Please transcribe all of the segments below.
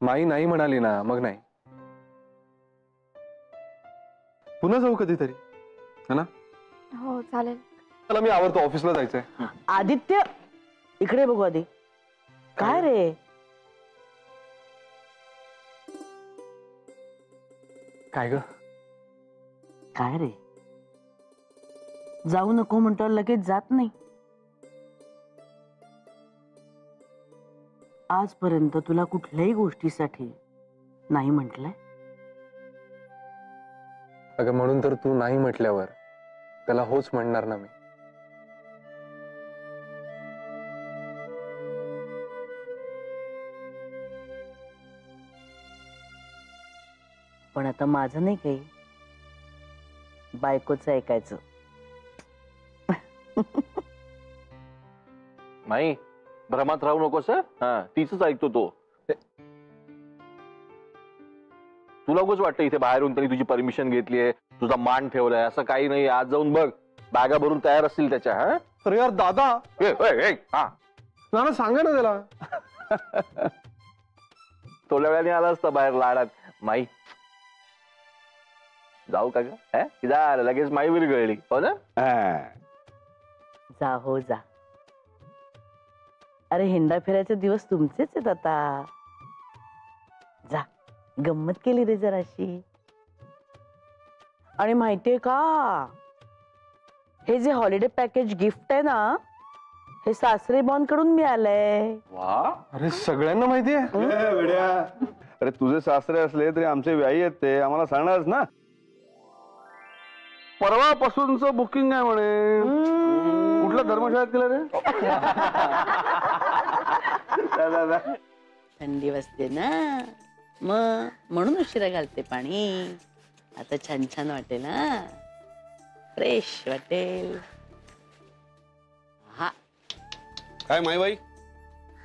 माई नाही म्हणाली ना, मग नाही. पुन्हा जाऊ कधीतरी, है ना? हो चालेल. चला मी आवरतो, ऑफिसला जायचंय. आदित्य इकडे बघू आधी. काय रे? काय ग? काय रे? जाऊ नको म्हणतो लगेच जात नाही. आजपर्यंत तुला कुठल्याही गोष्टीसाठी नाही म्हटलंय? अगं म्हणून तर तू नाही म्हटल्यावर त्याला होच म्हणणार ना मी. पण आता माझं नाही काही, बायकोचं ऐकायचं. नाही, भ्रमात राहू नकोस. हा, तीच ऐकतो तो. तुला उगाच वाटतं इथे बाहेरून तरी तुझी परमिशन घेतलीये, तुझा मान ठेवलाय, असं काही नाही. आज जाऊन बघ, बॅगा भरून तयार असतील त्याच्या. हा अरे यार दादा, हा ना सांगा ना त्याला. थोड्या वेळाने आला असता बाहेर लाडात. माई जाऊ का ग? झालं लगेच माई विरघळली, हो ना? जा हो जा. अरे हिंडा फिरायचे दिवस तुमचेच आहेत आता. जा, गंमत केली रे जराशी. आणि माहितीये का, हे जे हॉलिडे पॅकेज गिफ्ट आहे ना, हे सासरे बॉन्ड कडून मिळालंय. वा, अरे सगळ्यांना माहितीये. अरे तुझे सासरे असले तरी आमचे व्याई आहेत ते, आम्हाला सांगणारच ना. परवापासूनच बुकिंग आहे म्हणे. कुठल्या धर्मशाळेत केलं रे? थंडी वाजते ना, मग म्हणून उशिरा घालते पाणी. आता छान छान वाटेल ना, फ्रेश वाटेल. हा काय माईबाई,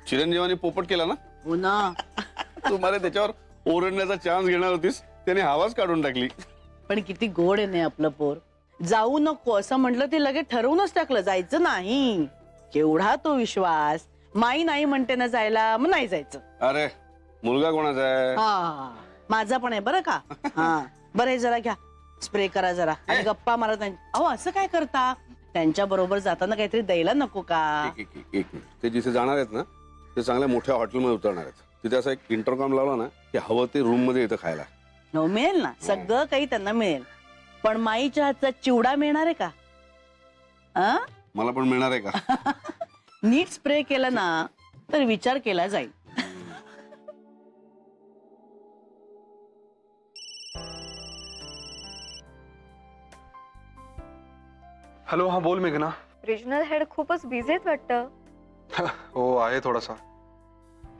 चिरंजीवानी पोपट केला ना? हो ना. तुम्हाला त्याच्यावर ओरडण्याचा चान्स घेणार होतीस, त्याने हवाच काढून टाकली. पण किती गोड आहे ना आपलं पोर. जाऊ नको असं म्हटलं ते लगेच ठरवूनच टाकलं, जायचं नाही. केवढा तो विश्वास. माई नाही म्हणते ना जायला, मग नाही जायचं. अरे मुलगा कोणाचा आहे? हा माझा पण आहे बरं का. हा बरं, हे जरा घ्या, स्प्रे करा जरा आणि गप्पा मारा. अहो असं काय करता? त्यांच्या बरोबर जाताना काहीतरी द्यायला नको का? एक मिनिट, ते जिथे जाणार आहेत ना, ते चांगल्या मोठ्या हॉटेलमध्ये उतरणार आहेत. तिथे असं एक इंटरकॉम लावला ना, की हवं ते रूम मध्ये येतं खायला. हो मिळेल ना, सगळं काही त्यांना मिळेल. पण माईच्या हातचा चिवडा मिळणार आहे का? मला पण मिळणार आहे का? नीट स्प्रे केला ना तर विचार केला जाईल. हॅलो, हा बोल मेघना. रिजनल हेड खूपच बिझी आहेत वाटतं. हो आहे थोडासा,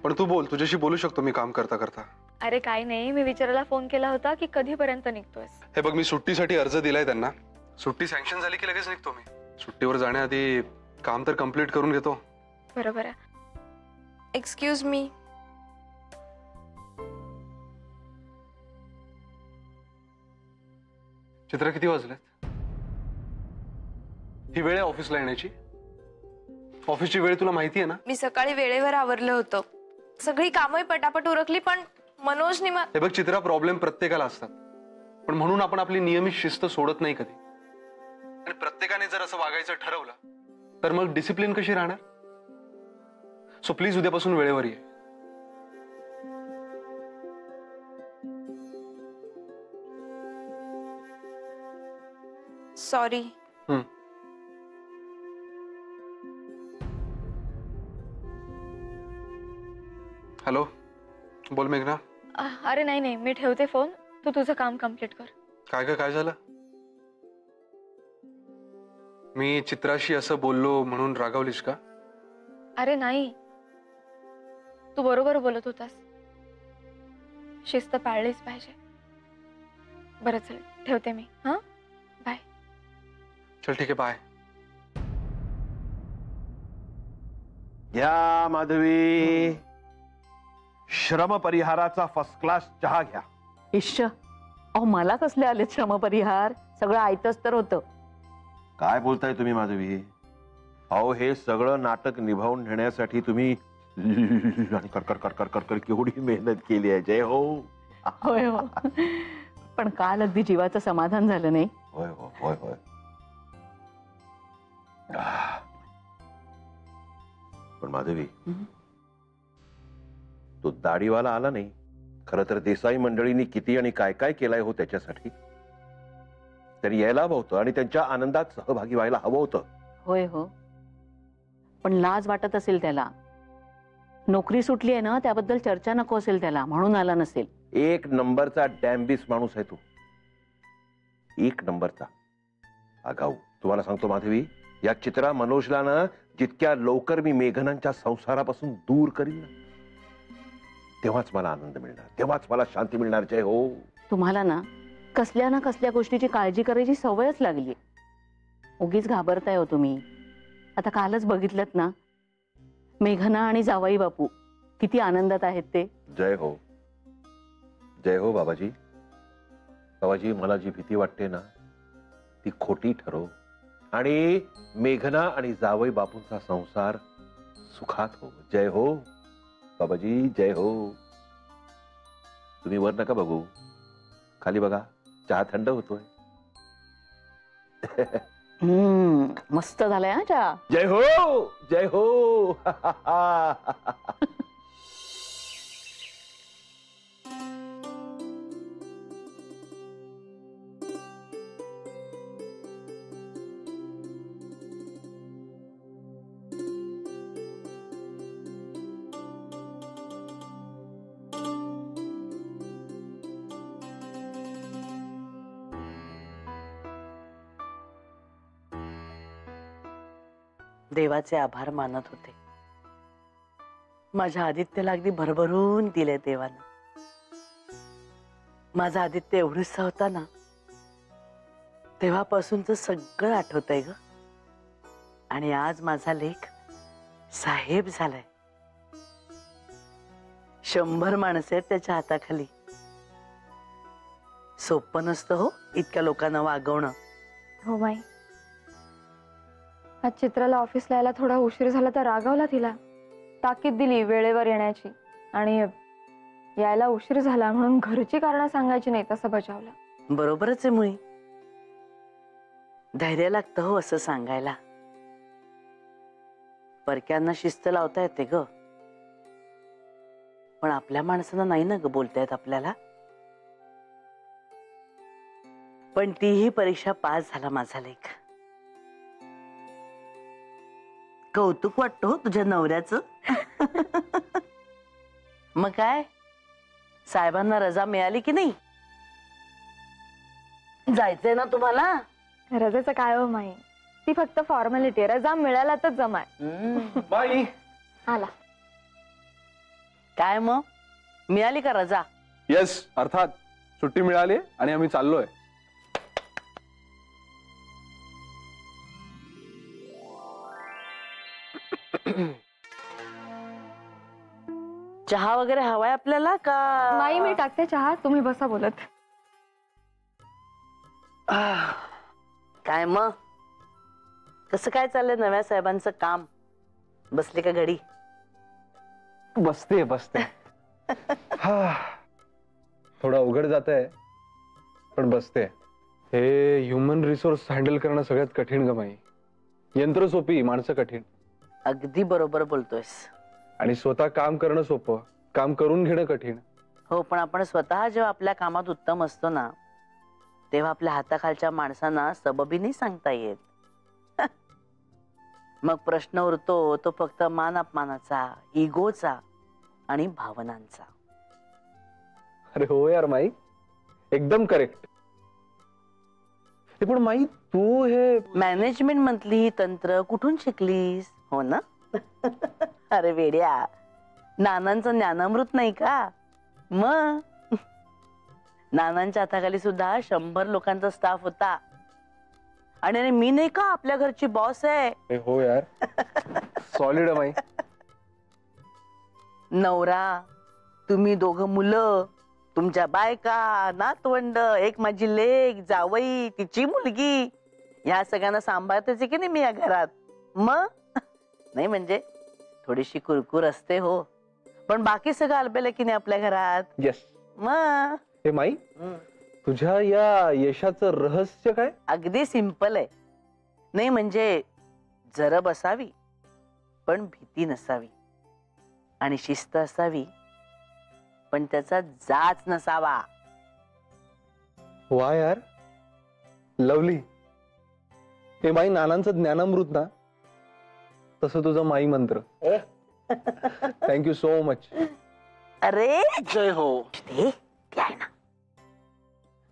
पण तू बोल, तुझ्याशी बोलू शकतो मी काम करता करता. अरे काही नाही, मी विचारायला फोन केला होता की कधीपर्यंत निघतोयस. हे बघ, मी सुट्टीसाठी अर्ज दिलाय त्यांना. सुट्टी सँक्शन झाली की लगेच निघतो मी. सुट्टीवर जाण्याआधी काम तर कम्प्लीट करून घेतो. बरोबर आहे. Excuse me. चित्रा, किती वाजलेत? ही वेळ आहे ऑफिसला येण्याची? ऑफिसची वेळ तुला माहिती आहे ना? मी सकाळी वेळेवर आवरलं होतं, सगळी कामही पटापट उरकली, पण मनोजने हे बघ चित्रा, प्रॉब्लेम प्रत्येकाला असतात, पण म्हणून आपण आपली नियमित शिस्त सोडत नाही कधी. आणि प्रत्येकाने जर असं वागायचं ठरवलं तर मग डिसिप्लिन कशी राहणार? सो प्लीज उद्यापासून वेळेवर ये. सॉरी. हॅलो, बोल मेघना. अरे नाही नाही, मी ठेवते फोन, तू तुझं काम कम्प्लीट कर. काय ग, काय झालं? मी चित्राशी असं बोललो म्हणून रागावलीस का? अरे नाही, तू बरोबर बोलत होतास. शिस्त पाळलीच पाहिजे. बरं चल, ठेवते मी. हा, बाय. चल ठीक आहे, बाय. घ्या माधवी, श्रम परिहाराचा फर्स्ट क्लास चहा घ्या. इश्श, अहो मला कसले आले श्रम परिहार? सगळं आयतच तर होतं. काय बोलताय तुम्ही माधवी? अहो हे सगळं नाटक निभावून नेण्यासाठी तुम्ही आणि कर कर कर कर कर कर केवढी मेहनत केली आहे. जय हो. होय हो. पण काल अगदी जीवाचं समाधान झालं नाही. होय हो होय होय. पण माधवी, तो दाढीवाला आला नाही. खरं तर देसाई मंडळींनी किती आणि काय काय केलंय हो त्याच्यासाठी. त्यांनी यायला हवं होतं आणि त्यांच्या आनंदात सहभागी व्हायला हवं होतं. होय हो. पण लाज वाटत असेल त्याला. नोकरी सुटली आहे ना, त्याबद्दल चर्चा नको असेल त्याला, म्हणून आला नसेल. एक नंबरचा डॅम्बिस माणूस आहे तो. एक नंबरचा आगाऊ. तुम्हाला सांगतो माधवी, या चित्रा मनोजला ना जितक्या लवकर मी मेघनांच्या संसारापासून दूर करीन ना, तेव्हाच मला आनंद मिळणार, तेव्हाच मला शांती मिळणार. जय हो. तुम्हाला ना कसल्या ना कसल्या गोष्टीची काळजी करायची सवयच लागली. उगीच घाबरताय हो तुम्ही. आता कालच बघितलं ना, मेघना आणि जावई बापू किती आनंदात आहेत ते. जय हो. जय हो बाबाजी. बाबाजी, मला जी भीती वाटते ना ती खोटी ठरो आणि मेघना आणि जावई बापूंचा संसार सुखात हो. जय हो बाबाजी. जय हो. तुम्ही वर नका बघू, खाली बघा. चहा थंड होतोय. मस्त झालाय हा चहा. जय हो. जय हो. देवाचे आभार मानत होते. माझ्या आदित्यला अगदी भरभरून दिले देवानं. माझा आदित्य एवढीसा होता ना, तेव्हापासूनच सगळं आठवतंय ग. आणि आज माझा लेक साहेब झालाय. 100 माणसं आहेत त्याच्या हाताखाली. सोपं नसतं हो इतक्या लोकांना वागवणं. हो माई. आज चित्राला ऑफिसला यायला थोडा उशीर झाला तर रागावला तिला. ताकीद दिली वेळेवर येण्याची आणि यायला उशीर झाला म्हणून घरची कारणं सांगायची नाही तसं बजावलं. बरोबरच आहे मुळी. धैर्य लागतं हो असं सांगायला. परक्यांना शिस्त लावता येते ग, पण आपल्या माणसांना नाही ना ग बोलता येत आपल्याला. पण तीही परीक्षा पास झाला माझा लेक. कौतुक वाटतं हो तुझ्या नवऱ्याचं. मग काय, साहेबांना रजा मिळाली की नाही? जायचंय ना तुम्हाला? रजेचं काय हो माई, ती फक्त फॉर्मॅलिटी. रजा मिळाला तर जमाय. बाई. आला. काय मग, मिळाली का रजा? येस, अर्थात सुट्टी मिळाली आणि आम्ही चाललोय. चहा वगैरे हवाय आपल्याला का? नाही, मी टाकते चहा, तुम्ही बसा बोलत. काय मग, कसं काय चाललंय नव्या साहेबांचं काम? बसले का घडी? बसते बसते. थोडं अवघड जात आहे पण बसते. हे ह्युमन रिसोर्स हँडल करणं सगळ्यात कठीण गमाई. यंत्र सोपी, माणसं कठीण. अगदी बरोबर बोलतोयस. आणि स्वतः काम करणं सोपं, काम करून घेणं कठीण. हो, पण आपण स्वतः जेव्हा आपल्या कामात उत्तम असतो ना, तेव्हा आपल्या हाताखालच्या माणसांना सबबी नाही सांगता येत. मग प्रश्न उरतो तो फक्त मान अपमानाचा, इगोचा आणि भावनांचा. अरे हो यार माई, एकदम करेक्ट. पण माई, तू हे मॅनेजमेंट मधली ही तंत्र कुठून शिकलीस? हो ना. अरे वेड्या, नानांचं ज्ञानामृत नाही का? मग नानांच्या हाताखाली सुद्धा 100 लोकांचा स्टाफ होता. आणि मी नाही का आपल्या घरची बॉस आहे. हो यार, सॉलिड माई. नवरा, तुम्ही 2 मुलं, तुमच्या बायका, नातवंड, एक माझी लेक, जावई, तिची मुलगी, या सगळ्यांना सांभाळतेच की नाही मी या घरात. मग नाही म्हणजे थोडीशी कुरकुर असते हो, पण बाकी सगळं अल्पेल की नाही आपल्या घरात. येस. मग हे माई, तुझ्या या यशाचं रहस्य काय? अगदी सिंपल आहे. नाही म्हणजे जरब असावी पण भीती नसावी, आणि शिस्त असावी पण त्याचा जाच नसावा. वा यार, लवली. हे माई नानांचं ज्ञानामृत ना, तसं तुझं माई मंत्र. Thank you so much. अरे जय हो. ते आहे ना.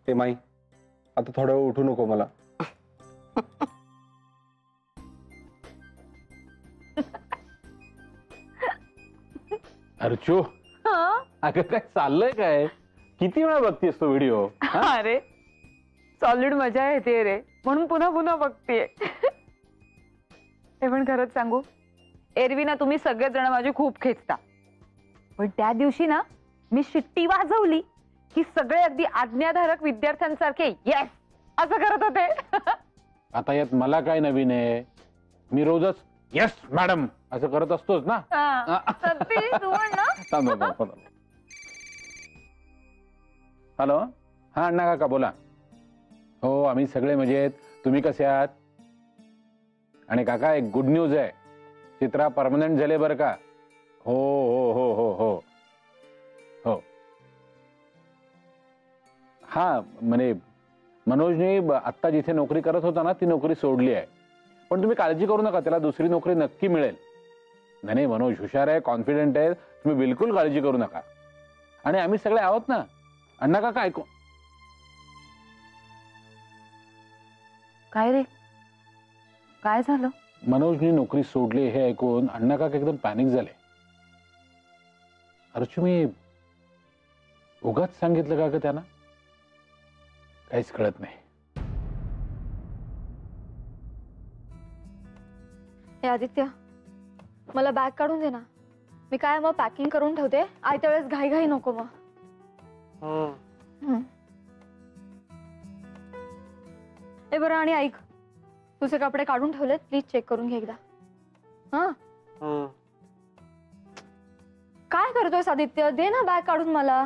हे माई, आता थोडा वेळ उठू नको मला. अर्चू, अगं काय चाललंय काय? किती वेळा बघतेस तो व्हिडिओ? अरे सॉलिड मजा येते रे, म्हणून पुन्हा पुन्हा बघतेय. हे पण खरंच सांगू, एरवी ना तुम्ही सगळेजण माझी खूप खेचता, पण त्या दिवशी ना मी शिट्टी वाजवली की सगळे अगदी आज्ञाधारक विद्यार्थ्यांसारखे येस असं करत होते. आता यात मला काय नवीन आहे? मी रोजच येस मॅडम असं करत असतोच ना. सत्ती, तू म्हण ना. हॅलो, हा अण्णा काका बोला. हो आम्ही सगळे मजेत. तुम्ही कसे आहात? आणि काका एक गुड न्यूज आहे, चित्रा परमनंट झाले बरं का. हो हो हो हो हो हो. हा म्हणजे मनोजने आत्ता जिथे नोकरी करत होता ना ती नोकरी सोडली आहे, पण तुम्ही काळजी करू नका, त्याला दुसरी नोकरी नक्की मिळेल. नाही मनोज हुशार आहे, कॉन्फिडंट आहे, तुम्ही बिलकुल काळजी करू नका. आणि आम्ही सगळे आहोत ना. अण्णा काका ऐकू. काय रे, काय झालं? मनोजने नोकरी सोडली हे ऐकून अण्णा काका एकदम पॅनिक झाले. अर्चू, मी उगाच सांगितलं का ग त्यांना? काहीच कळत नाही. हे आदित्य, मला बॅग काढून दे ना. मी काय मग पॅकिंग करून ठेवते, आयत्या वेळेस घाई घाई नको मग. हे बरं, आणि ऐक, तुझे कपडे काढून ठेवलेत, प्लीज चेक करून घे एकदा. हा, काय करतोयस आदित्य? दे ना बॅग काढून मला.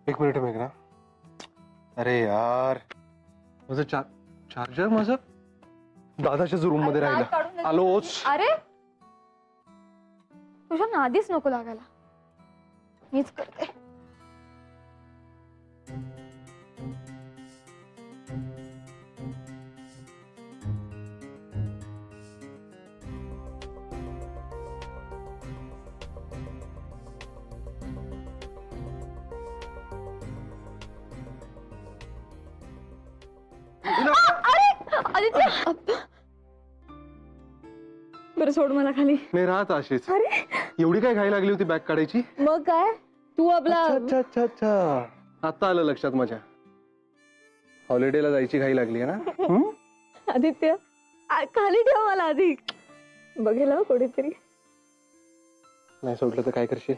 एक मिनिट मेघना. अरे यार, माझं चार्जर माझं दादाच्याच रूम मध्ये अरे, बॅग राहिलं. काढून दे. आलोच. अरे तुझ्या नादीच नको लागायला, मीच करते. बरं सोड मला खाली. नाही राहत अशीच. एवढी काय घाई लागली होती बॅग काढायची? मग काय, तू आपला अच्छा अच्छा अच्छा, आता आलं लक्षात माझ्या. हॉलिडेला जायची घाई लागली आहे ना. आदित्य, खाली ठेव मला आधी, बघेल कोणीतरी. नाही सोडलं तर काय करशील?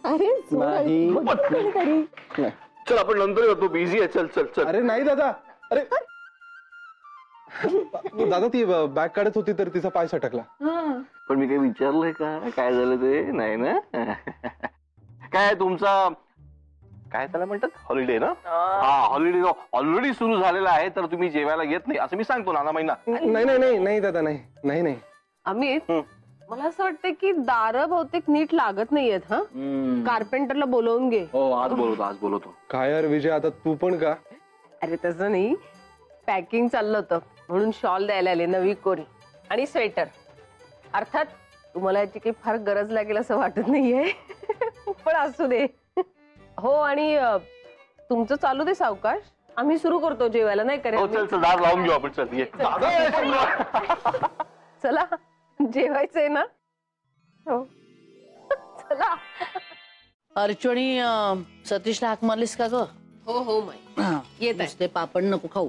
अरे नाही. चल आपण नंतर येतो, बिझी आहे. चल चल चल. अरे नाही दादा. अरे दादा, ती बॅग काढत होती तर तिचा पाय सटकला. पण मी काही विचारलंय का काय झालं ते? नाही ना. काय तुमचा काय त्याला म्हणतात, हॉलिडे ना? हा, हॉलिडे ऑलरेडी सुरू झालेला आहे, तर तुम्ही जेवायला येत नाही असं मी सांगतो नाना महिना. नाही नाही नाही नाही दादा, नाही नाही नाही. अमित, मला असं वाटतं की दारं बहुतेक नीट लागत नाहीयेत. हा, कार्पेंटरला बोलवून घे. हो, आज बोलवतो. काय यार विजय, आता तू पण का? अरे तसं नाही, पॅकिंग चाललं होतं म्हणून शॉल द्यायला आले, नवी कोरी आणि स्वेटर. अर्थात तुम्हाला याची काही फार गरज लागेल असं वाटत नाहीये, पण असू दे. हो, आणि तुमचं चालू दे सावकाश, आम्ही सुरू करतो जेवायला. नाही करे, चल दार लावून घेऊ आपण. चल ये. चला जेवायचंय ना. हो चला. अर्चू आणि सतीशला हाक मारलीस का ग? हो हो माई, येत आहे. ते पापड नको खाऊ.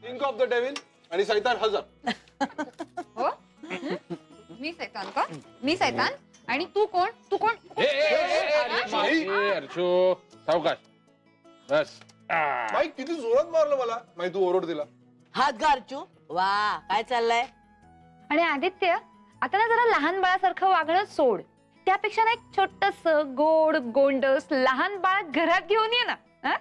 थिंक ऑफ द डेव्हिल आणि सैतान हजर. हो, मी सैतान का? मी सैतान? आणि तू कोण अर्चो सावकाश बस माई किती जोरात मारलं मला माई तू ओरड दिला. हात गारचू वा काय चाललंय. आणि आदित्य आता ना जरा लहान बाळासारखं वागणं सोड. त्यापेक्षा ना एक छोटस गोड गोंडस लहान बाळ घरात घेऊन ये ना. हं?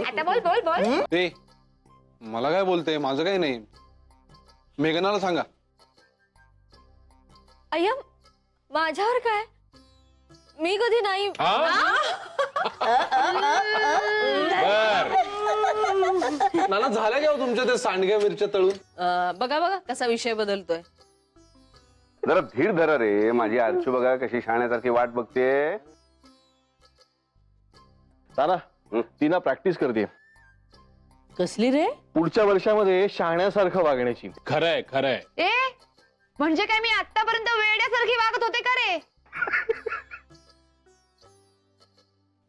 आता बोल. ते मला काय बोलते, माझं काही नाही. मेघनाला सांगा. अय्या माझ्यावर काय, मी कधी नाही. नाना झाल्या का तुमच्या ते सांडग्या मिरच्या तळून? बघा कसा विषय बदलतोय. जरा धीर धरा रे, माझी आरचू बघा कशी शाण्यासारखी वाट बघते. ताना ती ना प्रॅक्टिस करते कसली रे. पुढच्या वर्षामध्ये शहाण्यासारखं वागण्याची. खरंय ए म्हणजे काय मी आतापर्यंत वेड्यासारखी वागत होते का रे.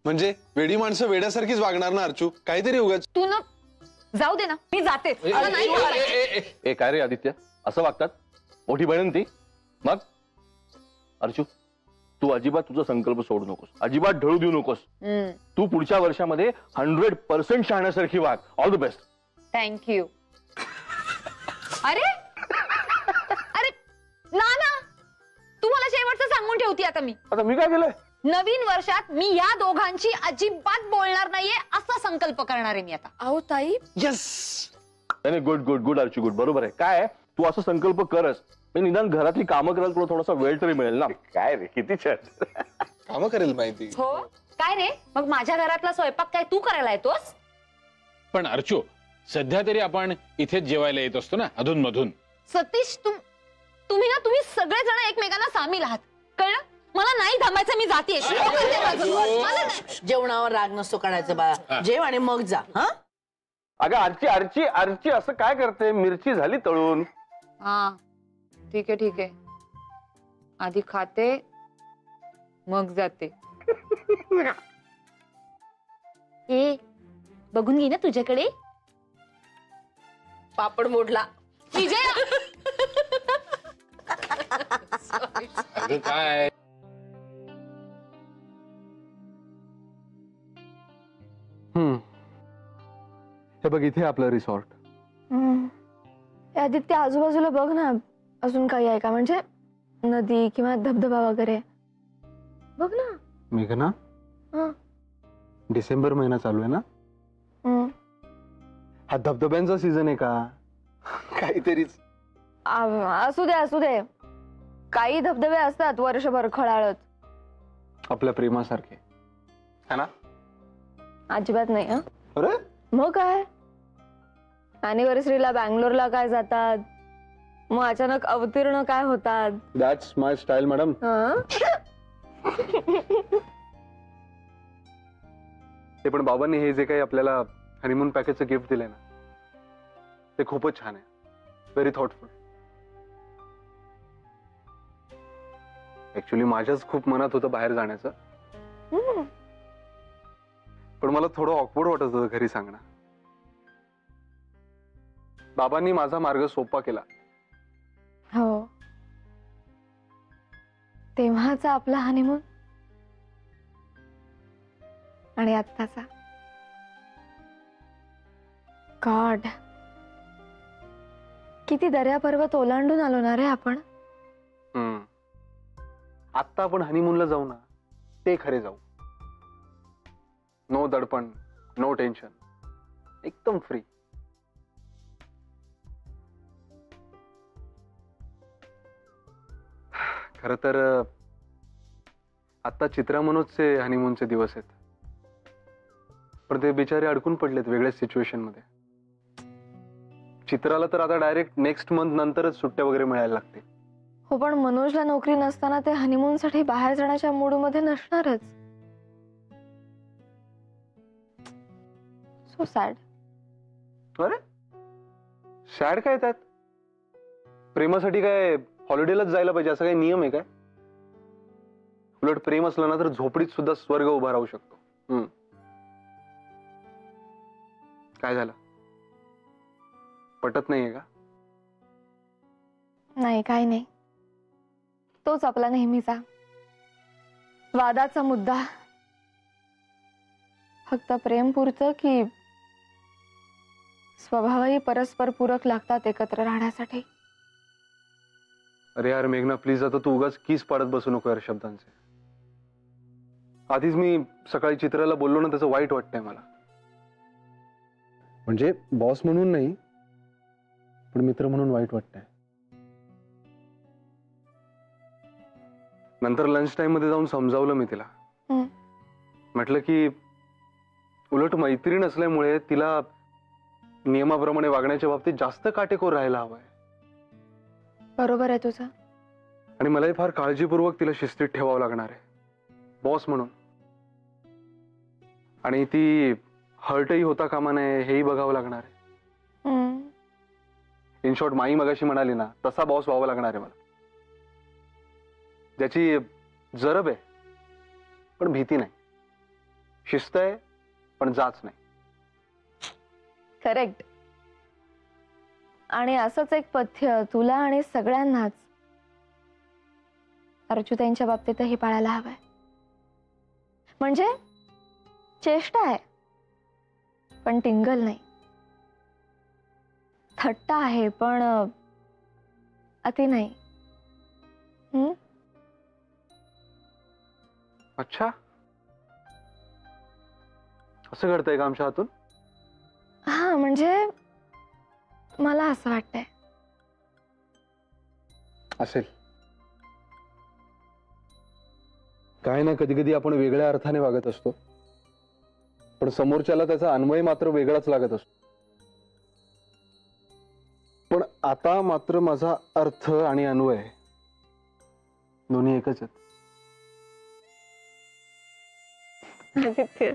म्हणजे वेडी माणसं वेड्यासारखीच वागणार ना अर्चू, काहीतरी उगाच. तू ना जाऊ दे ना, मी जाते. मला नाही बोलायचं. ए काय रे आदित्य, असं वागतात मोठी बहीण ती. मग अर्चू तू अजिबात तुझा संकल्प सोडू नकोस, अजिबात ढळू देऊ नकोस. तू पुढच्या वर्षामध्ये 100% शहाण्यासारखी वाग. All the best. थँक्यू. अरे ना तू मला शेवटचं सांगून ठेवती आता. आता मी काय केलंय. नवीन वर्षात मी या दोघांची अजिबात बोलणार नाहीये असा संकल्प करणार आहे मी आता. अहो ताई, यस. नाही good good good Archu good. बरोबर आहे. काय तू असं संकल्प करस, निदान घरातली कामं करायला तुला थोडासा वेळ तरी मिळेल ना. काय रे किती छान कामं करेल माहिती. हो काय रे, मग माझ्या घरातला स्वयंपाक काय तू करायला येतोस. पण अर्चो सध्या तरी आपण इथेच जेवायला येत असतो ना अधून मधून. सतीश तुम्ही सगळेजण एकमेकांना सामील आहात, कळलं. मला नाही थांबायचं, मी जाते. जेवणावर राग नसतो काढायचं बाळा. जेव आणि मग जा. हा अगं आरची आरची आरची असं काय करते. मिरची झाली तळून. हा ठीक आहे. आधी खाते मग जाते. ए बघून घे ना तुझ्याकडे. पापड मोडला. विजय अगं काय हे बघ इथे आपलं रिसॉर्ट. आदित्य आजूबाजूला बघ ना, अजून काही आहे का, म्हणजे नदी किंवा धबधबा वगैरे बघ ना. मेघना हं. डिसेंबर महिना चालू आहे ना, हा धबधब्यांचा सीझन आहे का काहीतरीच. असू दे. काही धबधबे असतात वर्षभर खळाळत. आपल्या प्रेमासारखे है ना. अजिबात नाही. हं? अरे मग काय, अॅनिव्हर्सरीला बँगलोरला काय जातात, मग अचानक अवतीर्ण काय होतात. That's my style madam. ते पण बाबांनी हे जे काही आपल्याला हनीमून पॅकेजचं गिफ्ट दिलंय ना, ते खूपच छान आहे. Very thoughtful. ऍक्च्युली माझ्याच खूप मनात होतं बाहेर जाण्याचं, पण मला थोडं ऑकवर्ड वाटत होतं घरी सांगणं. बाबांनी माझा मार्ग सोपा केला. हो, तेव्हाचा आपला हनीमून आणि आत्ताचा. गॉड, किती दर्या पर्वत ओलांडून आलो ना रे आपण. आत्ता आपण हनीमूनला जाऊ ना, ते खरे जाऊ. नो दडपण, नो टेन्शन, एकदम फ्री. खर तर आता चित्रा मनोजचे हनीमूनचे दिवस आहेत, पण ते बिचारे अडकून पडलेत वेगळ्याच सिच्युएशन मध्ये. चित्राला तर आता डायरेक्ट नेक्स्ट मंथ नंतरच सुट्ट्या वगैरे मिळायला लागते. हो, पण मनोजला नोकरी नसताना ते हनीमून साठी बाहेर जाण्याच्या मूड मध्ये नसणारच. So sad. अरे सॅड काय त्यात. प्रेमासाठी काय हॉलिडेलाच जायला पाहिजे असं काही नियम आहे काय. उलट प्रेम असलं ना तर झोपडीत सुद्धा स्वर्ग उभा राहू शकतो. काय झालं, पटत नाहीये का? नाही, काही नाही. तोच आपला नेहमीचा वादाचा मुद्दा. फक्त प्रेम पुरतं की स्वभावही परस्पर पूरक लागतात एकत्र राहण्यासाठी? अरे यार मेघना, प्लीज आता तू उगाच कीस पाडत बसू नको यार शब्दांचे. आधीच मी सकाळी चित्राला बोललो ना, त्याचं वाईट वाटतंय मला. म्हणजे बॉस म्हणून नाही, पण मित्र म्हणून वाईट वाटतंय. नंतर लंच टाइम मध्ये जाऊन समजावलं मी तिला. म्हटलं की उलट मैत्रीण असल्यामुळे तिला नियमाप्रमाणे वागण्याच्या बाबतीत जास्त काटेकोर राहायला हवंय. बरोबर आहे तुझं. आणि मलाही फार काळजीपूर्वक तिला शिस्तीत ठेवावं लागणार आहे बॉस म्हणून. आणि ती हर्टही होता कामा नये हेही बघावं लागणार आहे. इन शॉर्ट, माई मगाशी म्हणाली ना, तसा बॉस व्हावा लागणार आहे मला. ज्याची जरब आहे पण भीती नाही, शिस्त आहे पण जाच नाही. करेक्ट. आणि असंच एक पथ्य तुला आणि सगळ्यांनाच अर्जुताईंच्या बाबतीतही पाळायला हवंय. म्हणजे चेष्टा आहे पण टिंगल नाही, थट्टा आहे पण अति नाही. अच्छा, असं घडतंय का आमच्या हातून? हा, म्हणजे मला असं वाटतंय. असेल. काय ना, कधी कधी आपण वेगळ्या अर्थाने वागत असतो, पण समोरच्याला त्याचा अन्वय मात्र वेगळाच लागत असतो. पण आता मात्र माझा अर्थ आणि अन्वय दोन्ही एकच आहेत. आदित्य,